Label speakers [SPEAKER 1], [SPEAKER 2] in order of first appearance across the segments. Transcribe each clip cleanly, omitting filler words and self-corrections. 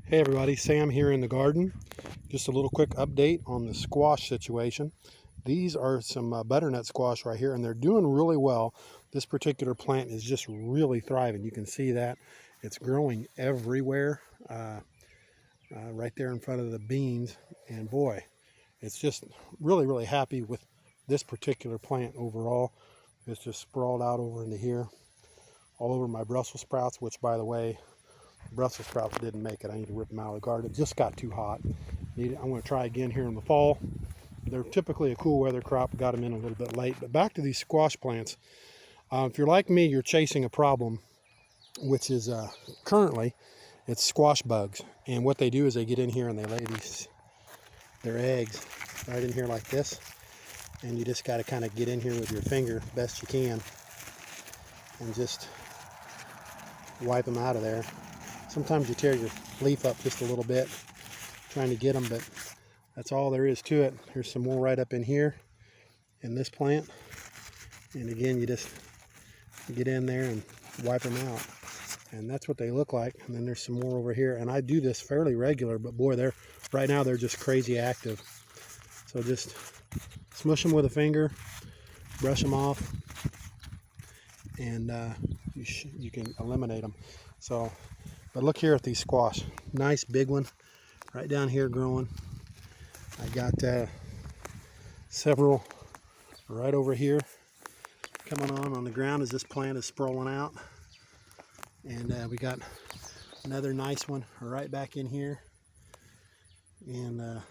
[SPEAKER 1] Hey everybody, Sam here in the garden. Just a little quick update on the squash situation. These are some butternut squash right here, and they're doing really well. This particular plant is just really thriving. You can see that it's growing everywhere, right there in front of the beans. And boy, it's just really happy with this particular plant overall. It's just sprawled out over into here, all over my Brussels sprouts, which by the way, Brussels sprouts didn't make it. I need to rip them out of the garden. It just got too hot. I'm going to try again here in the fall. They're typically a cool weather crop. Got them in a little bit late. But back to these squash plants. If you're like me, you're chasing a problem, which is currently it's squash bugs. And what they do is they get in here and they lay their eggs right in here like this. And you just got to kind of get in here with your finger best you can and just wipe them out of there. Sometimes you tear your leaf up just a little bit trying to get them, but that's all there is to it. Here's some more right up in here in this plant. And again, you just get in there and wipe them out. And that's what they look like. And then there's some more over here. And I do this fairly regular, but boy, right now they're just crazy active. So just smush them with a finger, brush them off, and you can eliminate them. So, but look here at these squash. Nice big one right down here growing. I got several right over here coming on the ground as this plant is sprawling out. And we got another nice one right back in here. And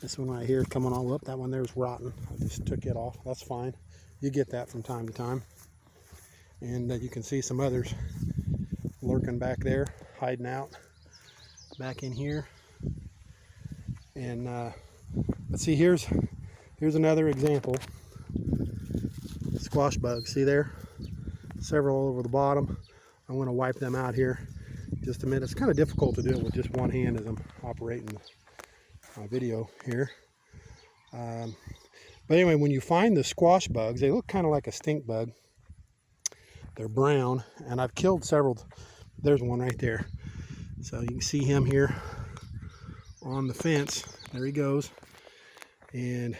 [SPEAKER 1] this one right here coming all up. That one there's rotten. I just took it off. That's fine. You get that from time to time. And you can see some others lurking back there, hiding out back in here. And let's see, here's another example. Squash bugs, see there? Several all over the bottom. I'm going to wipe them out here in just a minute. It's kind of difficult to do it with just one hand as I'm operating the video here. But anyway, when you find the squash bugs, they look kind of like a stink bug. They're brown, and I've killed several. There's one right there. So you can see him here on the fence. There he goes. And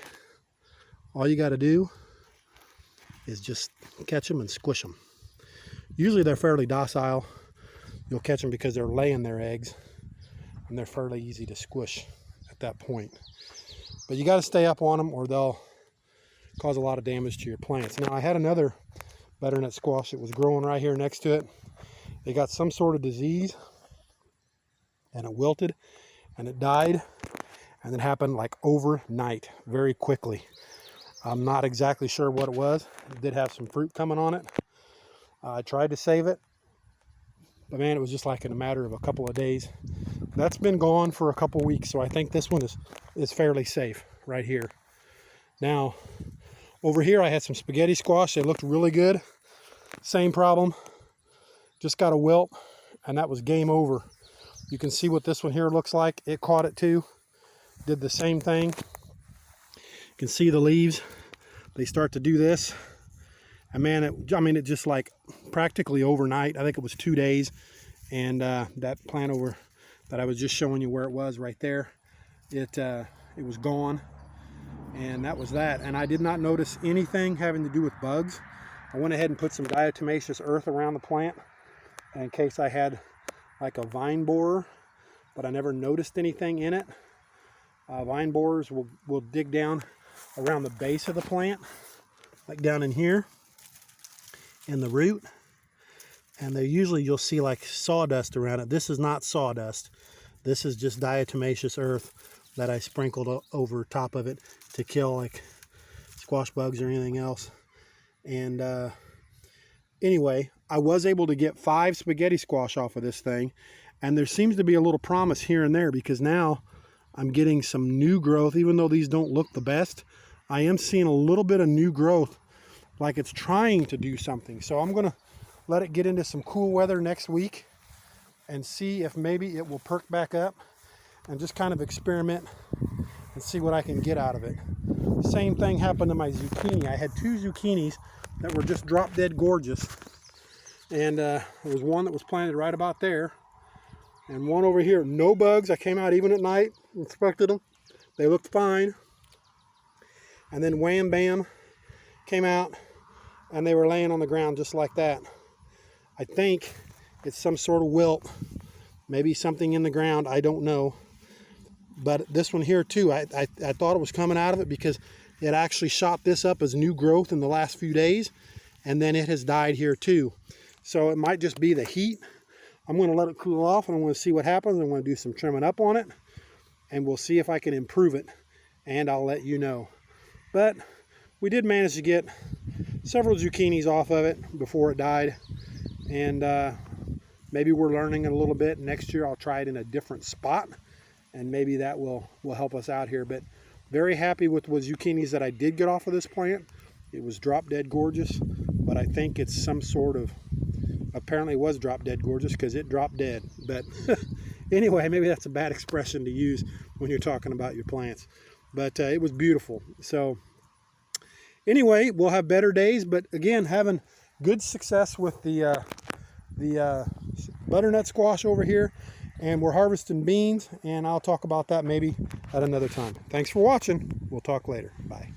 [SPEAKER 1] all you got to do is just catch them and squish them. Usually they're fairly docile. You'll catch them because they're laying their eggs, and they're fairly easy to squish at that point. But you got to stay up on them or they'll cause a lot of damage to your plants. Now, I had another butternut squash that was growing right here next to it. They got some sort of disease and it wilted and it died, and it happened like overnight, very quickly. I'm not exactly sure what it was. It did have some fruit coming on it. I tried to save it, but man, it was just like in a matter of a couple of days. That's been gone for a couple weeks, so I think this one is fairly safe right here. Now, over here I had some spaghetti squash. They looked really good. Same problem. Just got a wilt, and that was game over. You can see what this one here looks like. It caught it too. Did the same thing. You can see the leaves. They start to do this. And man, it just like practically overnight. I think it was 2 days. And that plant over that I was just showing you where it was right there, it was gone. And that was that. And I did not notice anything having to do with bugs. I went ahead and put some diatomaceous earth around the plant in case I had like a vine borer, but I never noticed anything in it. Vine borers will dig down around the base of the plant, like down in here in the root. And they usually, you'll see like sawdust around it. This is not sawdust. This is just diatomaceous earth that I sprinkled over top of it to kill like squash bugs or anything else. And anyway, I was able to get 5 spaghetti squash off of this thing, and there seems to be a little promise here and there because now I'm getting some new growth. Even though these don't look the best, I am seeing a little bit of new growth, like it's trying to do something. So I'm gonna let it get into some cool weather next week and see if maybe it will perk back up, and just kind of experiment and see what I can get out of it. Same thing happened to my zucchini. I had 2 zucchinis that were just drop dead gorgeous, and there was one that was planted right about there, And one over here, no bugs. I came out even at night, inspected them. They looked fine. And then wham bam, came out and they were laying on the ground just like that. I think it's some sort of wilt, maybe something in the ground, I don't know. But this one here too, I thought it was coming out of it because it actually shot this up as new growth in the last few days, and then it has died here too. So it might just be the heat. I'm going to let it cool off and I'm going to see what happens. I'm going to do some trimming up on it and we'll see if I can improve it, and I'll let you know. But we did manage to get several zucchinis off of it before it died, and maybe we're learning it a little bit. Next year I'll try it in a different spot, and maybe that will help us out here. But very happy with the zucchinis that I did get off of this plant. It was drop dead gorgeous, but I think it's some sort of, apparently it was drop dead gorgeous because it dropped dead. But anyway, maybe that's a bad expression to use when you're talking about your plants. But it was beautiful. So anyway, we'll have better days, but again, having good success with the butternut squash over here, and we're harvesting beans, and I'll talk about that maybe at another time. Thanks for watching. We'll talk later. Bye.